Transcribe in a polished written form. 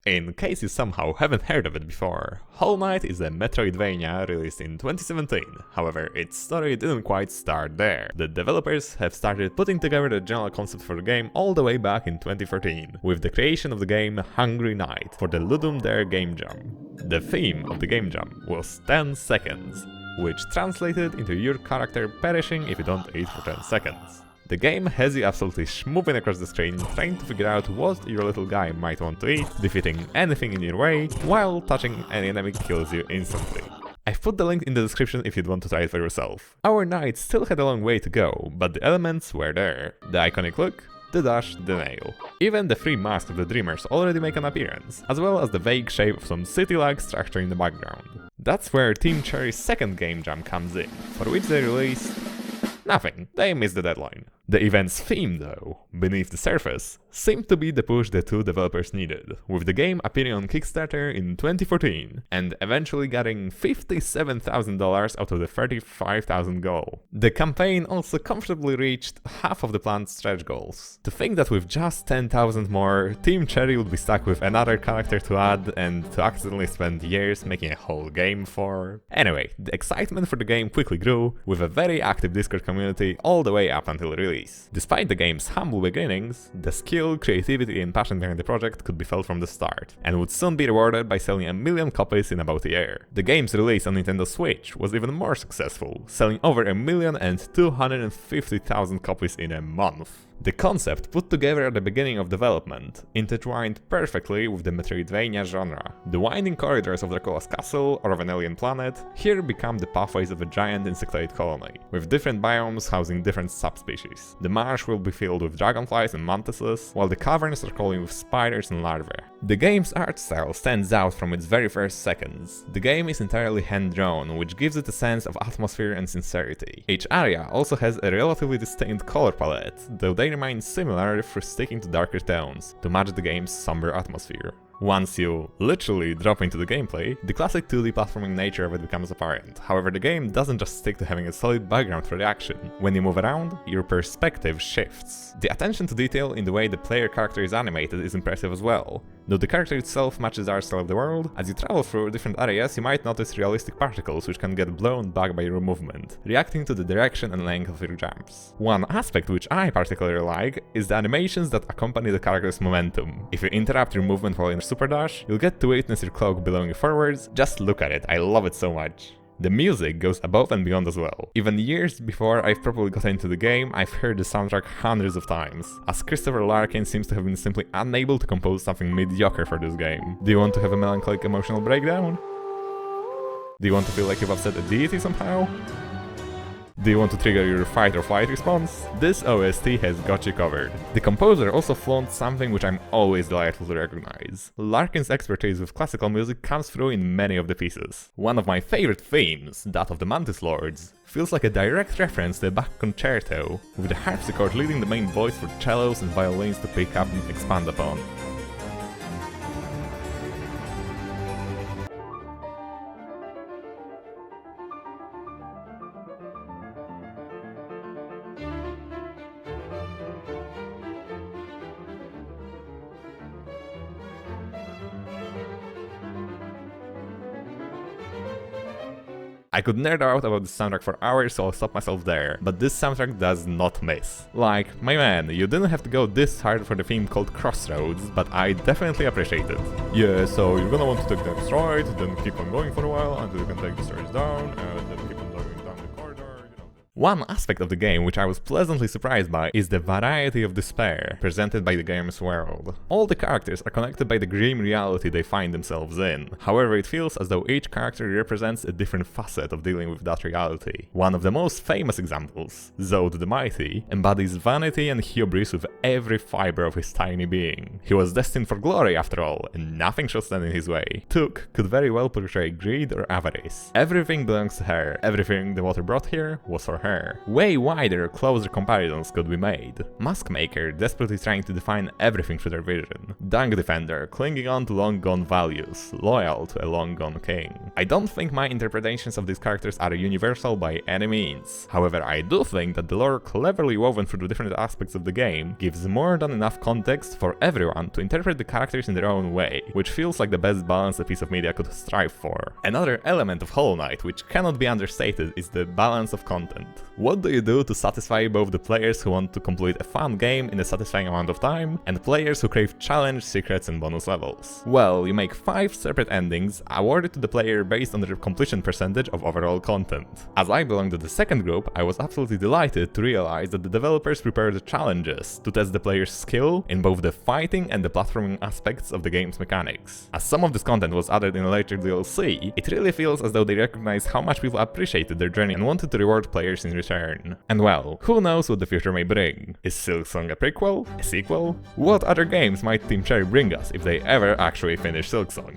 In case you somehow haven't heard of it before, Hollow Knight is a Metroidvania released in 2017, however its story didn't quite start there. The developers have started putting together the general concept for the game all the way back in 2013, with the creation of the game Hungry Knight for the Ludum Dare Game Jam. The theme of the game jam was 10 seconds, which translated into your character perishing if you don't eat for 10 seconds. The game has you absolutely schmoving across the screen, trying to figure out what your little guy might want to eat, defeating anything in your way, while touching any enemy kills you instantly. I've put the link in the description if you'd want to try it for yourself. Our knight still had a long way to go, but the elements were there. The iconic look, the dash, the nail. Even the three masks of the Dreamers already make an appearance, as well as the vague shape of some city-like structure in the background. That's where Team Cherry's second game jam comes in, for which they released nothing. They missed the deadline. The event's theme, though, beneath the surface, seemed to be the push the two developers needed, with the game appearing on Kickstarter in 2014, and eventually getting $57,000 out of the $35,000 goal. The campaign also comfortably reached half of the planned stretch goals. To think that with just 10,000 more, Team Cherry would be stuck with another character to add and to accidentally spend years making a whole game for. Anyway, the excitement for the game quickly grew, with a very active Discord community all the way up until release. Despite the game's humble beginnings, the skill, creativity and passion behind the project could be felt from the start, and would soon be rewarded by selling 1 million copies in about a year. The game's release on Nintendo Switch was even more successful, selling over 1,250,000 copies in a month. The concept put together at the beginning of development intertwined perfectly with the Metroidvania genre. The winding corridors of Dracula's castle or of an alien planet here become the pathways of a giant insectoid colony, with different biomes housing different subspecies. The marsh will be filled with dragonflies and mantises, while the caverns are crawling with spiders and larvae. The game's art style stands out from its very first seconds. The game is entirely hand-drawn, which gives it a sense of atmosphere and sincerity. Each area also has a relatively distinct color palette, though they remain similar through sticking to darker tones to match the game's somber atmosphere. Once you literally drop into the gameplay, the classic 2D platforming nature of it becomes apparent. However, the game doesn't just stick to having a solid background for the action. When you move around, your perspective shifts. The attention to detail in the way the player character is animated is impressive as well. Though the character itself matches the art style of the world, as you travel through different areas you might notice realistic particles which can get blown back by your movement, reacting to the direction and length of your jumps. One aspect which I particularly like is the animations that accompany the character's momentum. If you interrupt your movement while in super dash, you'll get to witness your cloak blowing you forwards. Just look at it, I love it so much. The music goes above and beyond as well. Even years before I've properly got into the game, I've heard the soundtrack hundreds of times, as Christopher Larkin seems to have been simply unable to compose something mediocre for this game. Do you want to have a melancholic emotional breakdown? Do you want to feel like you've upset a deity somehow? Do you want to trigger your fight or flight response? This OST has got you covered. The composer also flaunts something which I'm always delighted to recognize. Larkin's expertise with classical music comes through in many of the pieces. One of my favorite themes, that of the Mantis Lords, feels like a direct reference to the Bach concerto, with the harpsichord leading the main voice for cellos and violins to pick up and expand upon. I could nerd out about the soundtrack for hours, so I'll stop myself there, but this soundtrack does not miss. Like, my man, you didn't have to go this hard for the theme called Crossroads, but I definitely appreciate it. Yeah, so you're gonna want to take the next right, then keep on going for a while until you can take the stairs down, and then keep on going down the corridor, you know. One aspect of the game which I was pleasantly surprised by is the variety of despair presented by the game's world. All the characters are connected by the grim reality they find themselves in. However, it feels as though each character represents a different facet of dealing with that reality. One of the most famous examples, Zod the Mighty, embodies vanity and hubris with every fiber of his tiny being. He was destined for glory after all, and nothing shall stand in his way. Took could very well portray greed or avarice. Everything belongs to her, everything the water brought here was for her. Way wider, closer comparisons could be made. Mask Maker desperately trying to define everything through their vision. Dunk Defender clinging on to long gone values, loyal to a long gone king. I don't think my interpretations of these characters are universal by any means. However, I do think that the lore cleverly woven through the different aspects of the game gives more than enough context for everyone to interpret the characters in their own way, which feels like the best balance a piece of media could strive for. Another element of Hollow Knight which cannot be understated is the balance of content. What do you do to satisfy both the players who want to complete a fun game in a satisfying amount of time, and players who crave challenge, secrets and bonus levels? Well, you make 5 separate endings, awarded to the player based on their completion percentage of overall content. As I belong to the second group, I was absolutely delighted to realize that the developers prepared challenges to test the player's skill in both the fighting and the platforming aspects of the game's mechanics. As some of this content was added in a later DLC, it really feels as though they recognize how much people appreciated their journey and wanted to reward players in return. And well, who knows what the future may bring? Is Silksong a prequel? A sequel? What other games might Team Cherry bring us if they ever actually finish Silksong?